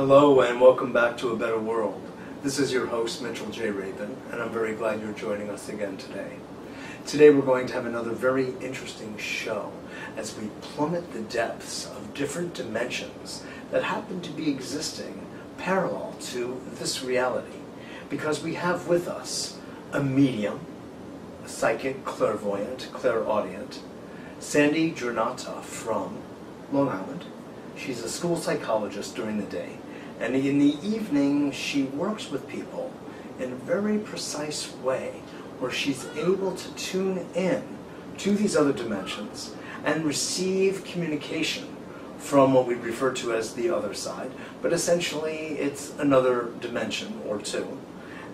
Hello and welcome back to A Better World. This is your host, Mitch Rabin, and I'm very glad you're joining us again today. Today we're going to have another very interesting show as we plummet the depths of different dimensions that happen to be existing parallel to this reality, because we have with us a medium, a psychic, clairvoyant, clairaudient, Sandy Guarnotta from Long Island. She's a school psychologist during the day, and in the evening she works with people in a very precise way where she's able to tune in to these other dimensions and receive communication from what we refer to as the other side, but essentially it's another dimension or two,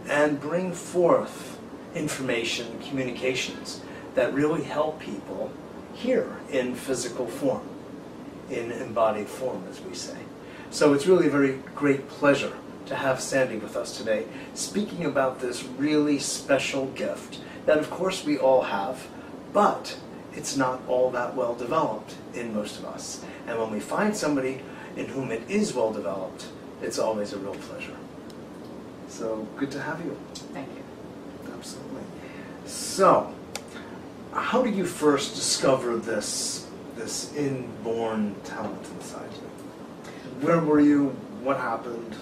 and bring forth information, communications that really help people here in physical form, in embodied form, as we say. So it's really a very great pleasure to have Sandy with us today, speaking about this really special gift that of course we all have, but it's not all that well developed in most of us. And when we find somebody in whom it is well developed, it's always a real pleasure. So good to have you. Thank you. Absolutely. So, how did you first discover this inborn talent inside you? Where were you? What happened?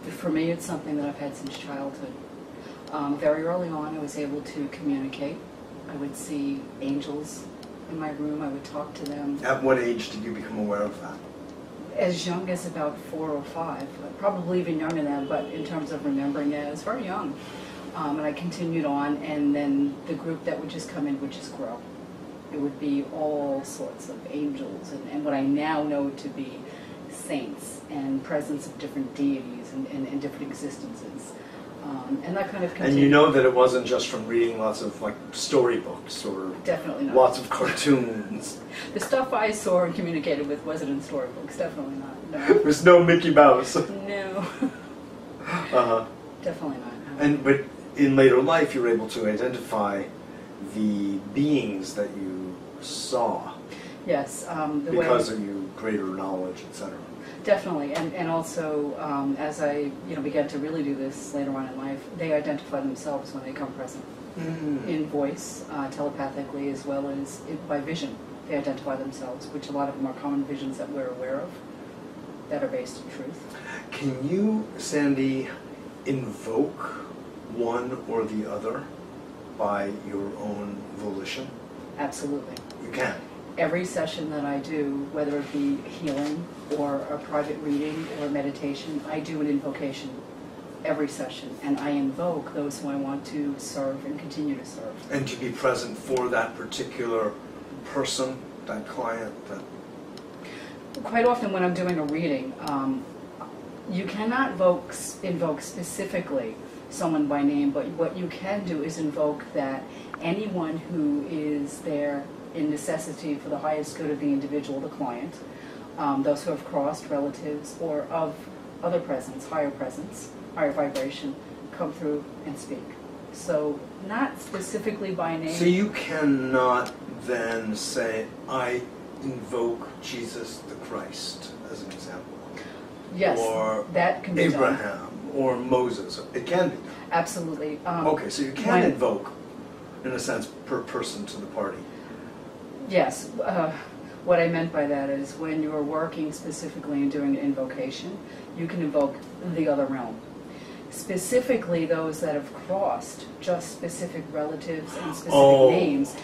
For me, it's something that I've had since childhood. Very early on, I was able to communicate. I would see angels in my room. I would talk to them. At what age did you become aware of that? As young as about 4 or 5, probably even younger than that, but in terms of remembering it, I was very young. And I continued on, and then the group that would just come in would just grow. It would be all sorts of angels and what I now know to be saints and presence of different deities and different existences. And that kind of continued. And you know that it wasn't just from reading lots of like storybooks or definitely not. Lots of cartoons. The stuff I saw and communicated with wasn't in storybooks, definitely not. No. There's no Mickey Mouse. No. Definitely not. But in later life you were able to identify the beings that you saw. Yes. Because of your greater knowledge, etc. Definitely, and also as I began to really do this later on in life, they identify themselves when they come present. In voice, telepathically, as well as by vision. They identify themselves, which a lot of them are common visions that we're aware of, that are based in truth. Can you, Sandy, invoke one or the other by your own volition? Absolutely. You can. Every session that I do, whether it be healing or a private reading or meditation, I do an invocation every session, and I invoke those who I want to serve and continue to serve. And to be present for that particular person, that client? Quite often when I'm doing a reading, you cannot invoke specifically someone by name, but what you can do is invoke that anyone who is there in necessity for the highest good of the individual, the client, those who have crossed, relatives, or of other presence, higher vibration, come through and speak. So not specifically by name. So you cannot then say, I invoke Jesus the Christ, as an example. Yes, or that can be Abraham, done. Or Moses. It can be done. Absolutely. Okay, so you can invoke, in a sense, per person to the party. Yes. What I meant by that is when you're working specifically and doing an invocation, you can invoke the other realm. Specifically those that have crossed just specific relatives and specific names,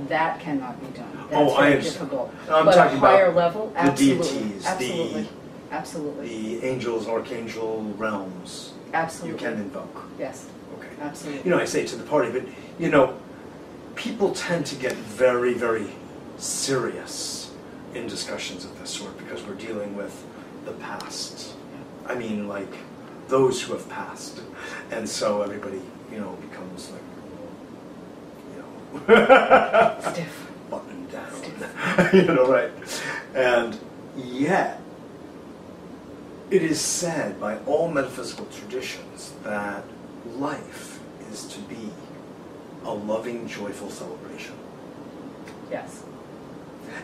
that cannot be done. That's very difficult. I'm but talking a higher about level, the absolutely. deities, Absolutely. the angels, archangel realms. Absolutely. You can invoke. Yes. Okay. Absolutely. I say to the party, but people tend to get very, very serious in discussions of this sort because we're dealing with the past. I mean, like those who have passed, and so everybody, becomes like, stiff, buttoned down, stiff. Right? And yet, it is said by all metaphysical traditions that life is to be a loving, joyful celebration. Yes.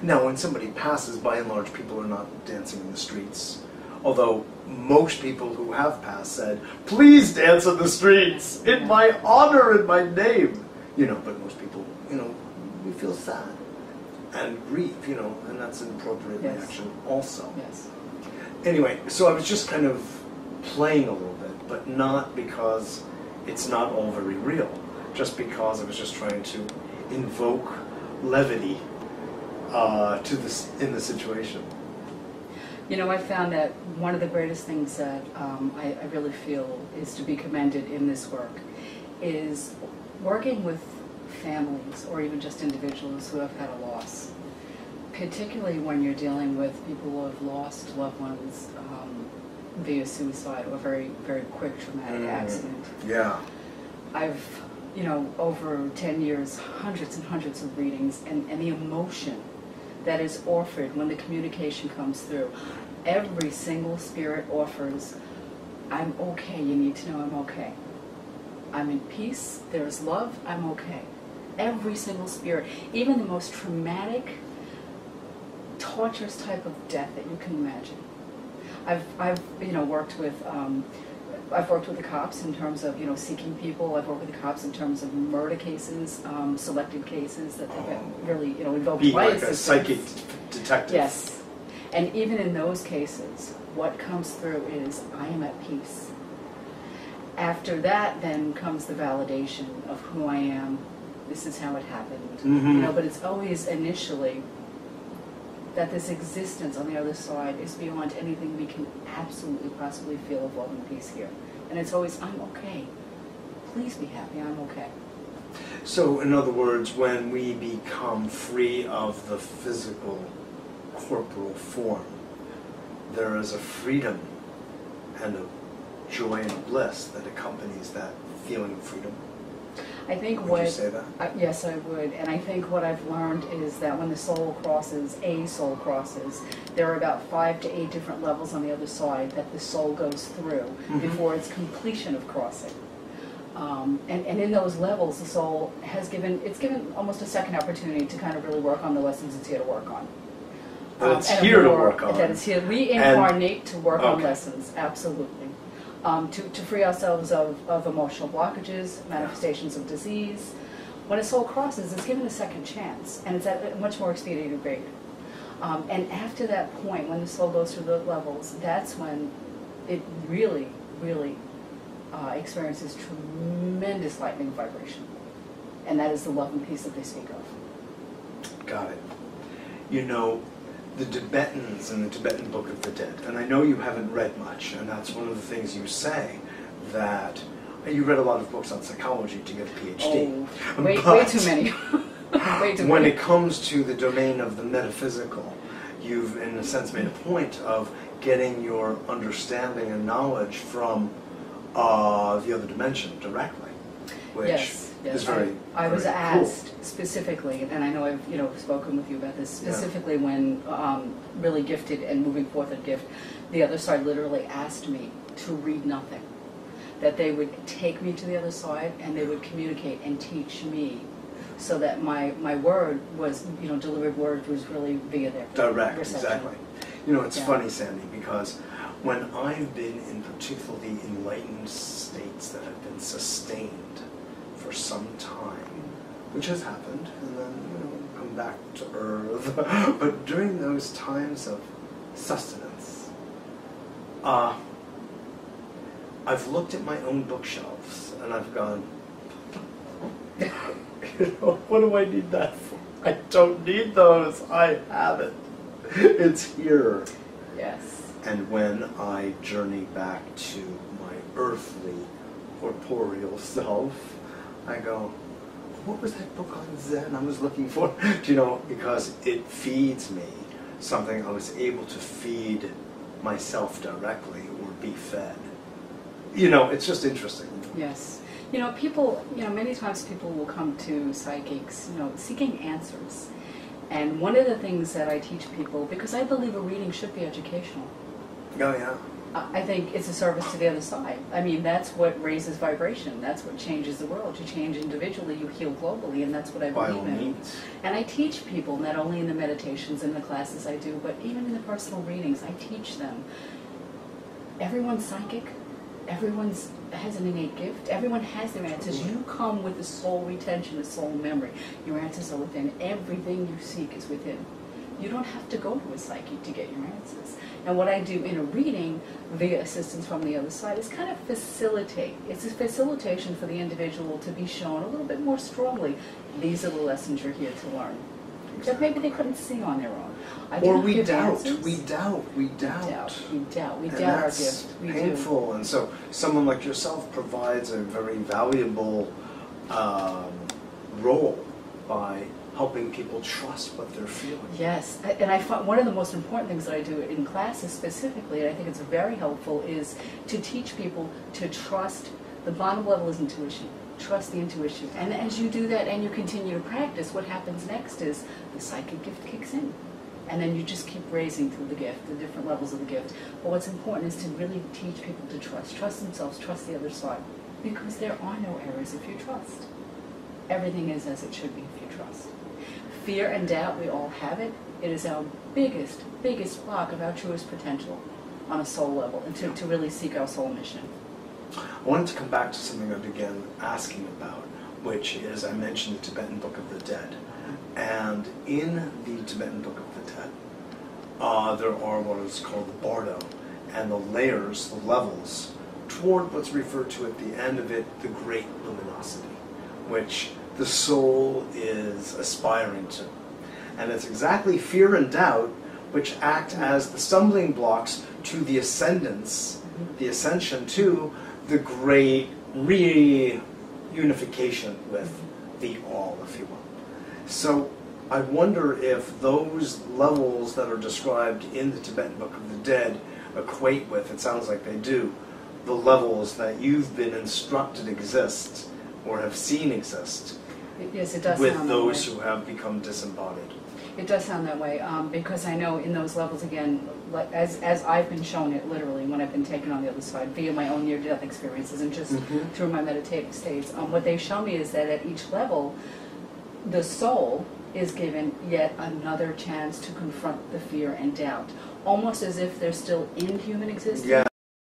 Now, when somebody passes, by and large, people are not dancing in the streets Although most people who have passed said, please dance on the streets, in my honor, in my name. You know, but most people, you know, we feel sad and grieve, you know, and that's an appropriate reaction also. Yes. Anyway, so I was just kind of playing a little bit, but not because it's not all very real, just because I was just trying to invoke levity in the situation. You know, I found that one of the greatest things that I really feel is to be commended in this work is working with families or even just individuals who have had a loss, particularly when you're dealing with people who have lost loved ones via suicide or very, very quick traumatic accident. Yeah. I've, you know, over 10 years, hundreds and hundreds of readings, and the emotion that is offered when the communication comes through. Every single spirit offers, I'm okay, you need to know I'm okay. I'm in peace, there's love, I'm okay. Every single spirit, even the most traumatic, torturous type of death that you can imagine. I've you know, worked with the cops in terms of, you know, seeking people. I've worked with the cops in terms of murder cases, selected cases that they've really, you know, invoked Be twice. like a psychic detective. Yes. And even in those cases, what comes through is, I am at peace. After that, then comes the validation of who I am. This is how it happened. You know, but it's always initially that this existence on the other side is beyond anything we can absolutely possibly feel of love and peace here. And it's always, I'm okay. Please be happy, I'm okay. So, in other words, when we become free of the physical, corporal form, there is a freedom and a joy and a bliss that accompanies that feeling of freedom. I think Would you say that? Yes, I would. And I think what I've learned is that when the soul crosses, there are about 5 to 8 different levels on the other side that the soul goes through before its completion of crossing. And in those levels, the soul has given almost a second opportunity to kind of really work on the lessons it's here to work on. That it's here to work on. That it's here. We incarnate to work on lessons, absolutely. To free ourselves of emotional blockages, manifestations of disease. When a soul crosses, it's given a second chance, and it's at a much more expedited rate. And after that point, when the soul goes through the levels, that's when it really, really experiences tremendous lightning vibration. And that is the love and peace that they speak of. Got it. You know, the Tibetans in the Tibetan Book of the Dead, and I know you haven't read much, and that's one of the things you say, that you read a lot of books on psychology to get a PhD. Oh, way too many. Way too when many. it comes to the domain of the metaphysical, you've in a sense made a point of getting your understanding and knowledge from the other dimension directly, which is very I was very asked cool. specifically, and I know I've spoken with you about this specifically when really gifted and moving forth a gift, the other side literally asked me to read nothing, that they would take me to the other side and they would communicate and teach me, so that my word was, delivered word was really via their direct, reception. exactly. You know, it's funny, Sandy, because when I've been in particularly enlightened states that have been sustained for some time, which has happened, and then come back to earth. But during those times of sustenance, I've looked at my own bookshelves and I've gone, what do I need that for? I don't need those. I have it. It's here. Yes. And when I journey back to my earthly, corporeal self, I go, what was that book on Zen I was looking for? Because it feeds me something I was able to feed myself directly or be fed. It's just interesting. Yes. People, many times people will come to psychics, seeking answers. And one of the things that I teach people, because I believe a reading should be educational. Oh, yeah. I think it's a service to the other side. I mean, that's what raises vibration. That's what changes the world. You change individually, you heal globally, and that's what I believe in. By all means. And I teach people, not only in the meditations and the classes I do, but even in the personal readings, I teach them, everyone's psychic, everyone's has an innate gift, everyone has their answers. You come with the soul retention, the soul memory. Your answers are within. Everything you seek is within. You don't have to go to a psychic to get your answers. And what I do in a reading via assistance from the other side is kind of facilitate. It's a facilitation for the individual to be shown a little bit more strongly. These are the lessons you're here to learn. That maybe they couldn't see on their own. Or we doubt our gift. We painful. And so someone like yourself provides a very valuable role by helping people trust what they're feeling. Yes, and I find one of the most important things that I do in classes specifically, and I think it's very helpful, is to teach people to trust. The bottom level is intuition. Trust the intuition. And as you do that and you continue to practice, what happens next is the psychic gift kicks in. And then you just keep raising through the gift, the different levels of the gift. But what's important is to really teach people to trust themselves, trust the other side. Because there are no errors if you trust. Everything is as it should be if you trust. Fear and doubt, we all have it. It is our biggest block of our truest potential on a soul level, and to really seek our soul mission. I wanted to come back to something I began asking about, which is, I mentioned the Tibetan Book of the Dead. And in the Tibetan Book of the Dead, there are what is called the bardo, and the layers, the levels, toward what's referred to at the end of it, the great luminosity, which the soul is aspiring to. And it's exactly fear and doubt which act as the stumbling blocks to the ascendance, the ascension to the great reunification with the all, if you will. So I wonder if those levels that are described in the Tibetan Book of the Dead equate with, it sounds like they do, the levels that you've been instructed exist or have seen exist. Yes, it does with sound those that way. who have become disembodied. It does sound that way, because I know in those levels, again, like, as I've been shown it literally when I've been taken on the other side via my own near-death experiences and just through my meditative states, what they've shown me is that at each level, the soul is given yet another chance to confront the fear and doubt, almost as if they're still in human existence,